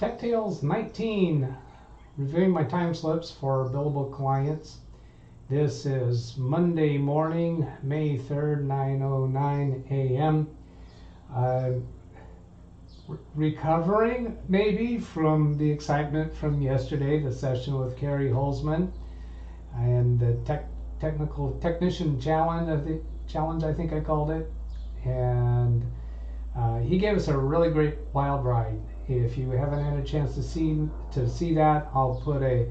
Tech Tales 19, reviewing my time slips for billable clients. This is Monday morning, May 3rd, 9:09 a.m. I'm recovering maybe from the excitement from yesterday, the session with Carrie Holzman and the technician challenge, I think I called it. And he gave us a really great wild ride. If you haven't had a chance to see that, I'll put a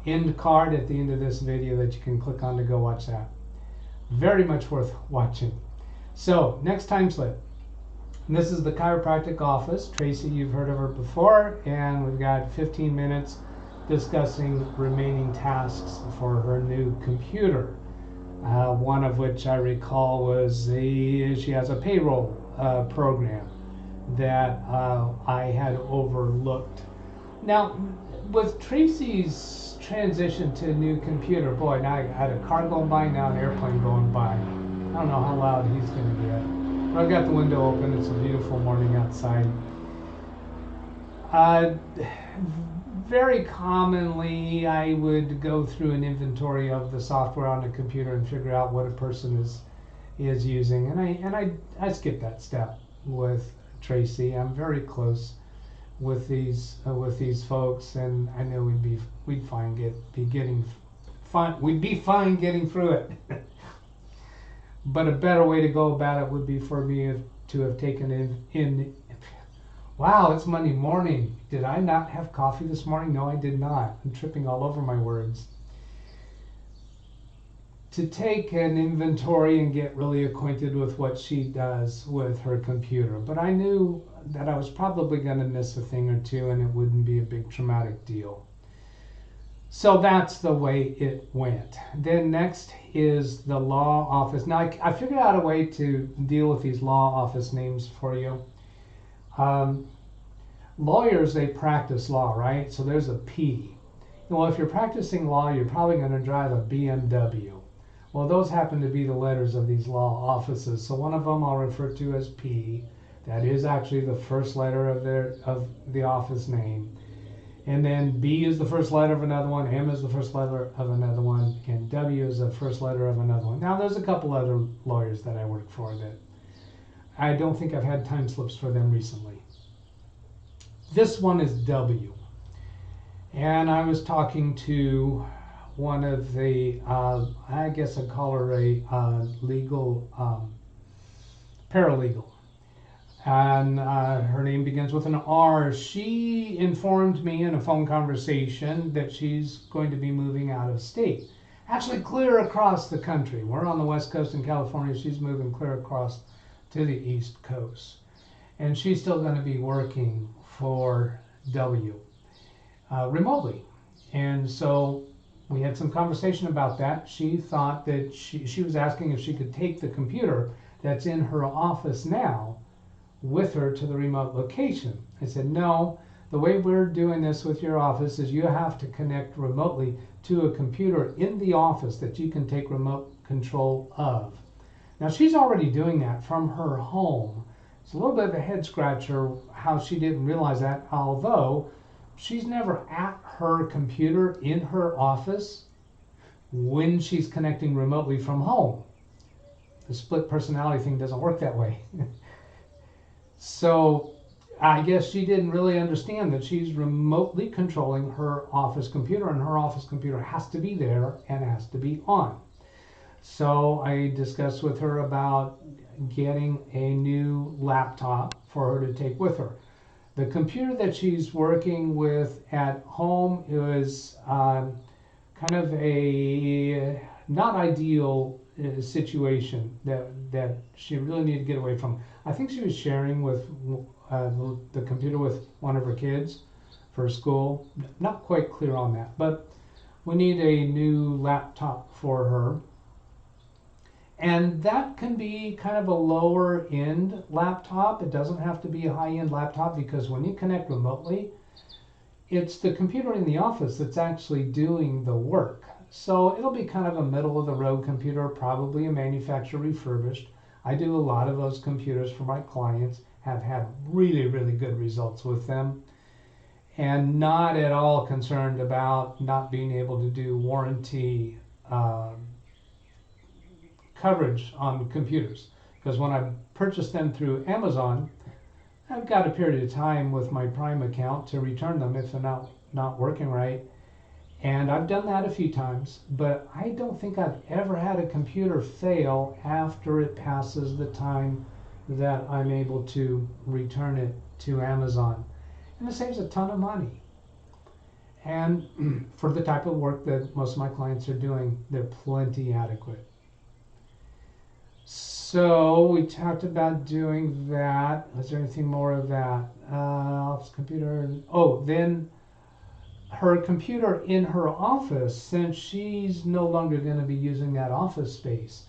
end card at the end of this video that you can click on to go watch that. Very much worth watching. So next time slip. This is the chiropractic office. Tracy, you've heard of her before, and we've got 15 minutes discussing remaining tasks for her new computer. One of which I recall was she has a payroll program that I had overlooked. Now, with Tracy's transition to a new computer, boy, now I had a car going by, now an airplane going by. I don't know how loud he's going to get. But I've got the window open. It's a beautiful morning outside. Very commonly, I would go through an inventory of the software on the computer and figure out what a person is using, and I skip that step with Tracy. I'm very close with these folks, and I know we'd be fine getting through it. But a better way to go about it would be for me to have taken in. Wow, it's Monday morning. Did I not have coffee this morning? No, I did not. I'm tripping all over my words. To take an inventory and get really acquainted with what she does with her computer. But I knew that I was probably going to miss a thing or two, and it wouldn't be a big traumatic deal. So that's the way it went. Then next is the law office. Now I figured out a way to deal with these law office names for you. Lawyers, they practice law, right? So there's a P. Well, if you're practicing law, you're probably going to drive a BMW. Well, those happen to be the letters of these law offices. So one of them I'll refer to as P. That is actually the first letter of the office name. And then B is the first letter of another one, M is the first letter of another one, and W is the first letter of another one. Now, there's a couple other lawyers that I work for that I don't think I've had time slips for them recently. This one is W. And I was talking to one of the, I guess I'd call her a legal paralegal. And her name begins with an R. She informed me in a phone conversation that she's going to be moving out of state. Actually, clear across the country. We're on the West Coast in California. She's moving clear across to the East Coast. And she's still going to be working for W remotely. And so we had some conversation about that. She thought that she was asking if she could take the computer that's in her office now with her to the remote location. I said, no, the way we're doing this with your office is you have to connect remotely to a computer in the office that you can take remote control of. Now, she's already doing that from her home. It's a little bit of a head scratcher how she didn't realize that, although she's never at her computer in her office when she's connecting remotely from home. The split personality thing doesn't work that way. So I guess she didn't really understand that she's remotely controlling her office computer, and her office computer has to be there and has to be on. So I discussed with her about getting a new laptop for her to take with her. The computer that she's working with at home is kind of a not ideal situation that she really needed to get away from. I think she was sharing with the computer with one of her kids for school. Not quite clear on that, but we need a new laptop for her. And that can be kind of a lower end laptop. It doesn't have to be a high end laptop, because when you connect remotely, it's the computer in the office that's actually doing the work. So it'll be kind of a middle of the road computer, probably a manufacturer refurbished. I do a lot of those computers for my clients, have had really, really good results with them. and not at all concerned about not being able to do warranty coverage on computers. Because when I purchased them through Amazon, I've got a period of time with my Prime account to return them if they're not working right. And I've done that a few times, but I don't think I've ever had a computer fail after it passes the time that I'm able to return it to Amazon. And it saves a ton of money. And for the type of work that most of my clients are doing, they're plenty adequate. So we talked about doing that. Is there anything more of that? Office computer. Oh, then her computer in her office, since she's no longer going to be using that office space,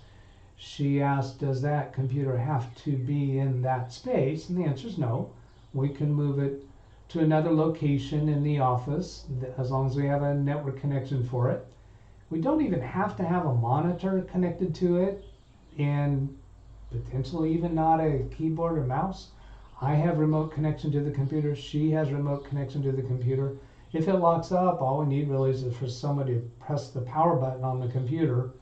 she asked, does that computer have to be in that space? And the answer is no. We can move it to another location in the office as long as we have a network connection for it. We don't even have to have a monitor connected to it, and potentially even not a keyboard or mouse. I have remote connection to the computer. She has remote connection to the computer. If it locks up, all we need really is for somebody to press the power button on the computer.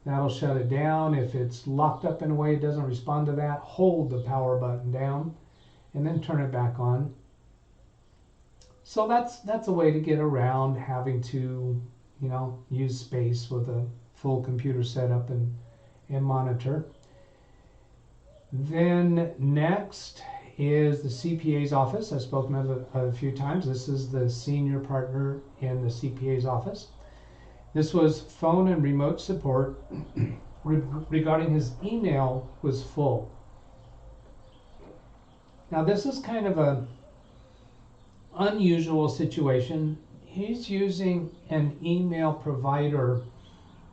That'll shut it down. If it's locked up in a way it doesn't respond to that, hold the power button down and then turn it back on. So that's a way to get around having to, use space with a full computer setup and monitor. Then next is the CPA's office. I've spoken of it a few times. This is the senior partner in the CPA's office. This was phone and remote support regarding his email was full. Now this is kind of a unusual situation. He's using an email provider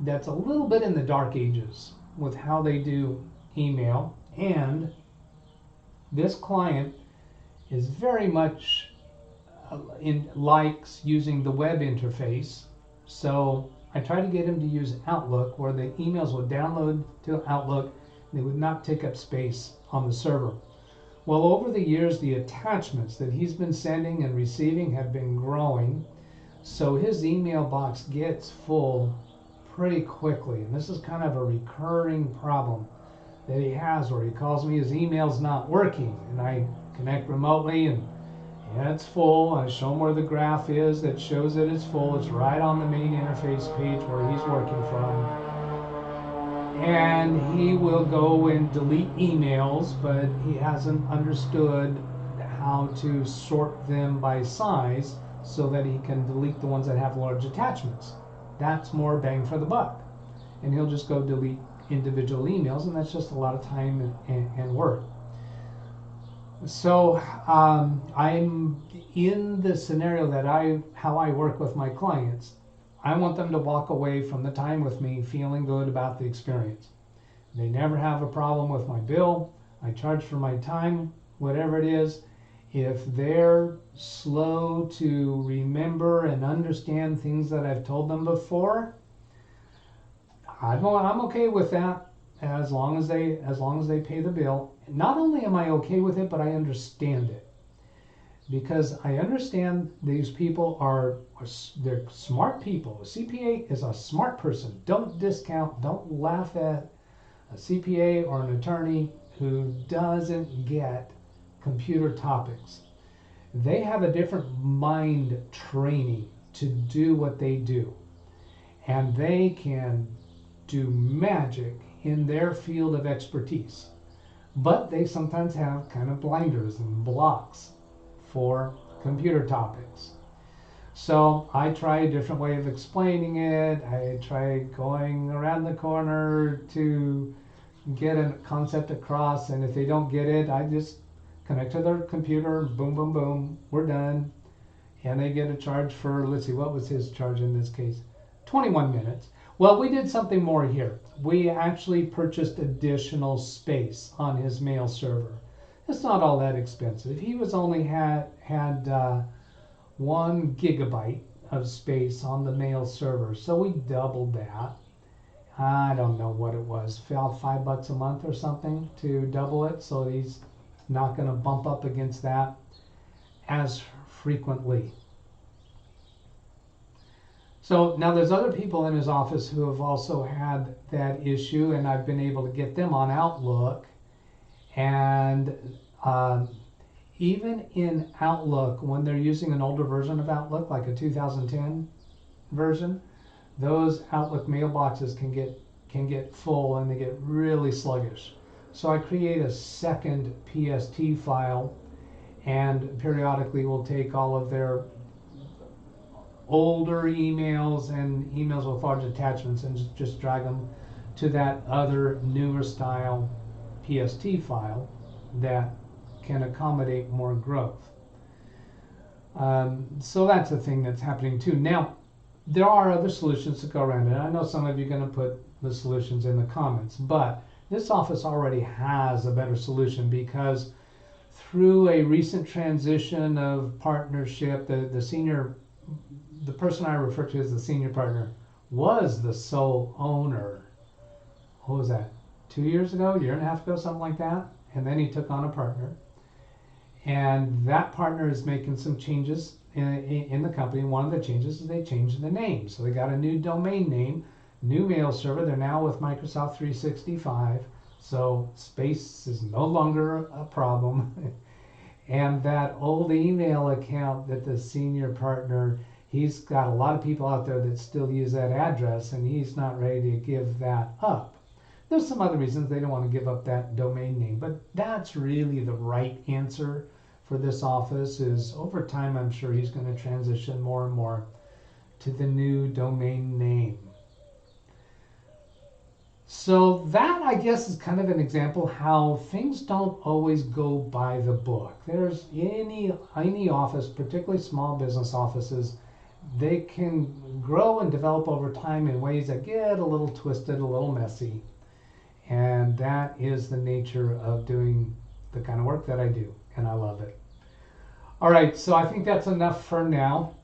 that's a little bit in the dark ages with how they do email, and this client is very much likes using the web interface. So I tried to get him to use Outlook, where the emails would download to Outlook and they would not take up space on the server. Well, over the years, the attachments that he's been sending and receiving have been growing, so his email box gets full pretty quickly. And this is kind of a recurring problem that he has, where he calls me, his email's not working, and I connect remotely and it's full. I show him where the graph is that shows that it's full. It's right on the main interface page where he's working from. And he will go and delete emails, but he hasn't understood how to sort them by size so that he can delete the ones that have large attachments. That's more bang for the buck. And he'll just go delete individual emails, and that's just a lot of time and work. So I'm in the scenario that how I work with my clients. I want them to walk away from the time with me feeling good about the experience. They never have a problem with my bill. I charge for my time, whatever it is. If they're slow to remember and understand things that I've told them before, I'm okay with that, as long as they pay the bill. Not only am I okay with it, but I understand it, because I understand these people they're smart people. A CPA is a smart person. Don't discount, don't laugh at a CPA or an attorney who doesn't get computer topics. They have a different mind training to do what they do, and they can do magic in their field of expertise, but they sometimes have kind of blinders and blocks for computer topics. So I try a different way of explaining it. I try going around the corner to get a concept across, and if they don't get it, I just connect to their computer, boom, boom, boom, we're done. And they get a charge for, let's see, what was his charge in this case? 21 minutes. Well, we did something more here. We actually purchased additional space on his mail server. It's not all that expensive. He was only had 1 gigabyte of space on the mail server, so we doubled that. I don't know what it was, $5 a month or something to double it, so he's not going to bump up against that. As frequently. So now there's other people in his office who have also had that issue, and I've been able to get them on Outlook. And even in Outlook, when they're using an older version of Outlook, like a 2010 version, those Outlook mailboxes can get full and they get really sluggish. So I create a second PST file, and periodically we'll take all of their older emails and emails with large attachments and just drag them to that other newer style PST file that can accommodate more growth. So that's a thing that's happening too. Now, there are other solutions to go around it. I know some of you are going to put the solutions in the comments, but this office already has a better solution, because through a recent transition of partnership, the person I refer to as the senior partner was the sole owner. What was that? 2 years ago, a year and a half ago, something like that. And then he took on a partner. And that partner is making some changes in the company. One of the changes is they changed the name. So they got a new domain name, new mail server. They're now with Microsoft 365. So space is no longer a problem. And that old email account that the senior partner, he's got a lot of people out there that still use that address, and he's not ready to give that up. There's some other reasons they don't want to give up that domain name, but that's really the right answer for this office. Is over time, I'm sure he's going to transition more and more to the new domain name. So that, I guess, is kind of an example how things don't always go by the book. There's any office, particularly small business offices, they can grow and develop over time in ways that get a little twisted, a little messy. And that is the nature of doing the kind of work that I do, and I love it. All right, so I think that's enough for now.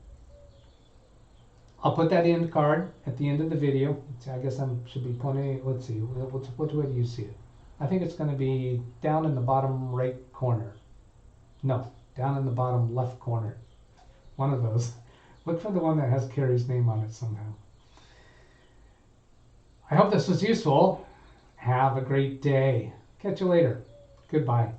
I'll put that end card at the end of the video. I guess I should be pointing, let's see, what way do you see it? I think it's going to be down in the bottom right corner. No, down in the bottom left corner. One of those. Look for the one that has Carrie's name on it somehow. I hope this was useful. Have a great day. Catch you later. Goodbye.